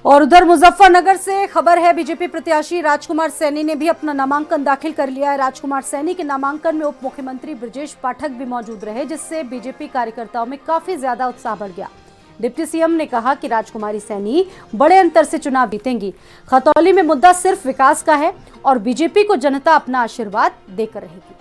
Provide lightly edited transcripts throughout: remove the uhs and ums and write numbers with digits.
और उधर मुजफ्फरनगर से खबर है, बीजेपी प्रत्याशी राजकुमार सैनी ने भी अपना नामांकन दाखिल कर लिया है। राजकुमार सैनी के नामांकन में उप मुख्यमंत्री ब्रजेश पाठक भी मौजूद रहे, जिससे बीजेपी कार्यकर्ताओं में काफी ज्यादा उत्साह बढ़ गया। डिप्टी सीएम ने कहा कि राजकुमारी सैनी बड़े अंतर से चुनाव जीतेंगी। खतौली में मुद्दा सिर्फ विकास का है और बीजेपी को जनता अपना आशीर्वाद देकर रहेगी।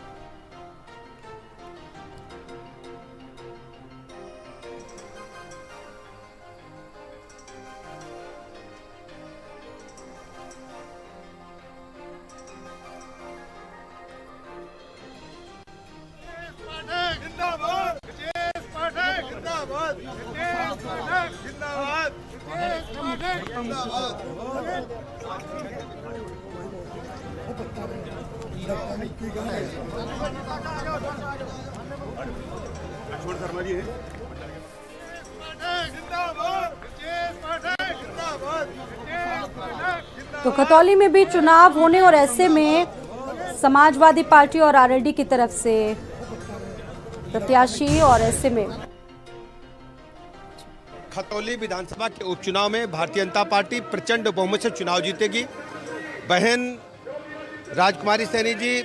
तो खतौली में भी चुनाव होने और ऐसे में समाजवादी पार्टी और आरएलडी की तरफ से प्रत्याशी और ऐसे में खतौली विधानसभा के उपचुनाव में भारतीय जनता पार्टी प्रचंड बहुमत से चुनाव जीतेगी। बहन राजकुमारी सैनी जी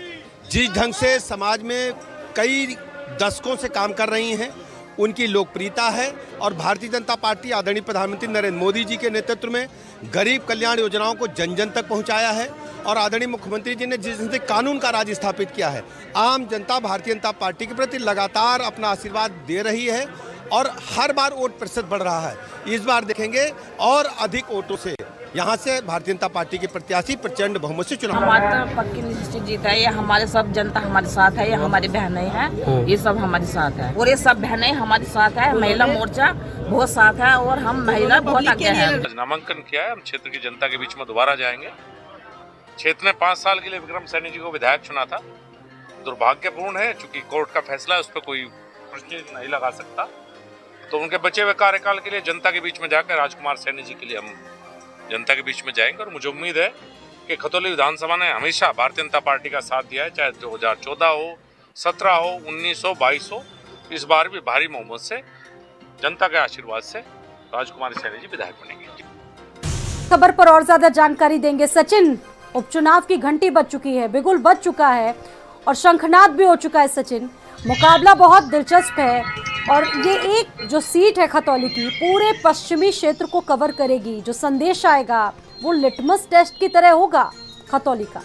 जिस ढंग से समाज में कई दशकों से काम कर रही हैं, उनकी लोकप्रियता है और भारतीय जनता पार्टी आदरणीय प्रधानमंत्री नरेंद्र मोदी जी के नेतृत्व में गरीब कल्याण योजनाओं को जन जन तक पहुंचाया है और आदरणीय मुख्यमंत्री जी ने जिस ढंग से कानून का राज स्थापित किया है, आम जनता भारतीय जनता पार्टी के प्रति लगातार अपना आशीर्वाद दे रही है और हर बार वोट प्रतिशत बढ़ रहा है। इस बार देखेंगे और अधिक वोटों से यहाँ से भारतीय जनता पार्टी के प्रत्याशी प्रचंड बहुमत से चुनाव। हमारी तो पक्की निश्चित जीत है। ये हमारे सब जनता हमारे साथ है, ये हमारी बहनें हैं, ये सब हमारे साथ है और ये सब बहनें हमारे साथ है। महिला मोर्चा बहुत साथ है और हम महिला बहुत आगे हैं। नामांकन किया है, हम क्षेत्र की जनता के बीच में दोबारा जाएंगे। क्षेत्र ने 5 साल के लिए विक्रम सैनी जी को विधायक चुना था। दुर्भाग्यपूर्ण है, चूंकि कोर्ट का फैसला है, उस पर कोई प्रश्न नहीं लगा सकता। तो उनके बचे हुए कार्यकाल के लिए जनता के बीच में जाकर राजकुमार सैनी जी के लिए हम जनता के बीच में जाएंगे और मुझे उम्मीद है कि खतौली विधानसभा ने हमेशा भारतीय जनता पार्टी का साथ दिया है, चाहे 2014 हो, 17 हो, 19 हो, 22 हो। इस बार भी भारी बहुमत से जनता के आशीर्वाद से राजकुमारी सैनी जी विधायक बनेंगे। खबर पर और ज्यादा जानकारी देंगे सचिन। उपचुनाव की घंटी बज चुकी है, बिगुल बज चुका है और शंखनाद भी हो चुका है। सचिन, मुकाबला बहुत दिलचस्प है और ये एक जो सीट है खतौली की पूरे पश्चिमी क्षेत्र को कवर करेगी। जो संदेश आएगा वो लिटमस टेस्ट की तरह होगा खतौली का।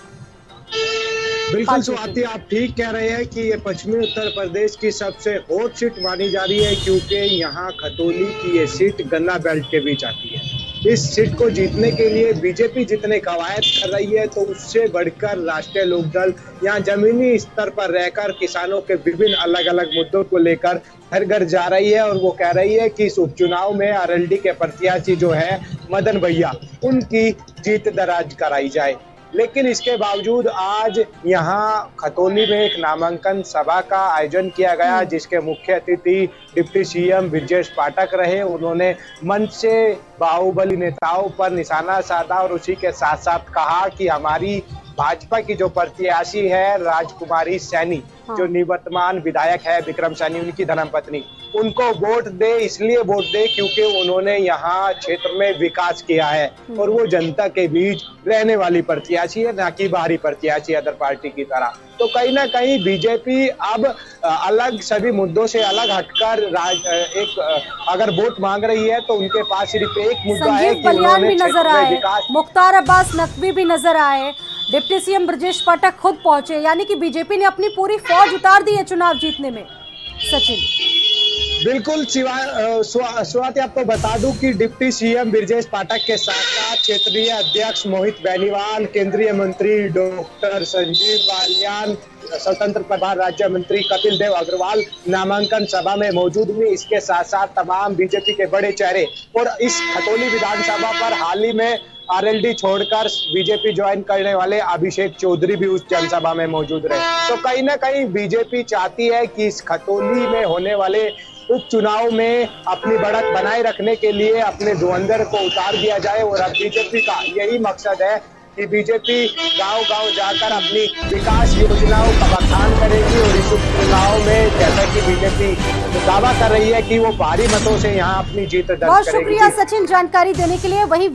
बिल्कुल स्वाति, आप ठीक कह रहे हैं कि ये पश्चिमी उत्तर प्रदेश की सबसे हॉट सीट मानी जा रही है, क्योंकि यहाँ खतौली की ये सीट गन्ना बेल्ट के बीच आती है। इस सीट को जीतने के लिए बीजेपी जितने कवायद कर रही है, तो उससे बढ़कर राष्ट्रीय लोकदल यहाँ जमीनी स्तर पर रहकर किसानों के विभिन्न अलग अलग मुद्दों को लेकर घर घर जा रही है और वो कह रही है कि इस उपचुनाव में आरएलडी के प्रत्याशी जो है मदन भैया, उनकी जीत दराज कराई जाए। लेकिन इसके बावजूद आज यहाँ खतौली में एक नामांकन सभा का आयोजन किया गया, जिसके मुख्य अतिथि डिप्टी सीएम ब्रजेश पाठक रहे। उन्होंने मंच से बाहुबली नेताओं पर निशाना साधा और उसी के साथ साथ कहा कि हमारी भाजपा की जो प्रत्याशी है राजकुमारी सैनी, जो निवर्तमान विधायक है विक्रम सैनी, उनकी धर्मपत्नी, उनको वोट दे। इसलिए वोट दे क्योंकि उन्होंने यहाँ क्षेत्र में विकास किया है और वो जनता के बीच रहने वाली प्रत्याशी है, ना कि बाहरी प्रत्याशी अदर पार्टी की तरह। तो कहीं ना कहीं बीजेपी अब अलग सभी मुद्दों से अलग हटकर अगर वोट मांग रही है तो उनके पास सिर्फ एक मुद्दा है कि उन्होंने नजर आए, मुख्तार अब्बास नकवी भी नजर आए, डिप्टी सीएम ब्रजेश पाठक खुद पहुंचे, यानी कि बीजेपी ने अपनी पूरी फौज उतार दी है चुनाव जीतने में। सचिन, बिल्कुल स्वाति, आपको बता दूं कि डिप्टी सीएम ब्रजेश पाठक के साथ साथ क्षेत्रीय अध्यक्ष मोहित बेनीवाल, केंद्रीय मंत्री डॉक्टर संजीव बालियान, स्वतंत्र प्रभार राज्य मंत्री कपिल देव अग्रवाल नामांकन सभा में मौजूद हुए। इसके साथ साथ तमाम बीजेपी के बड़े चेहरे और इस खतौली विधानसभा पर हाल ही में आरएलडी छोड़कर बीजेपी ज्वाइन करने वाले अभिषेक चौधरी भी उस जनसभा में मौजूद रहे। तो कहीं ना कहीं बीजेपी चाहती है कि इस खतौली में होने वाले उपचुनाव में अपनी बढ़त बनाए रखने के लिए अपने धुरंधर को उतार दिया जाए और अब बीजेपी का यही मकसद है कि बीजेपी गांव-गांव जाकर अपनी विकास योजनाओं का बखान करेगी और इस उपचुनाव में जैसा कि बीजेपी दावा कर रही है कि वो भारी मतों से यहाँ अपनी जीत दर्ज करेगी। बहुत शुक्रिया सचिन जानकारी देने के लिए। वही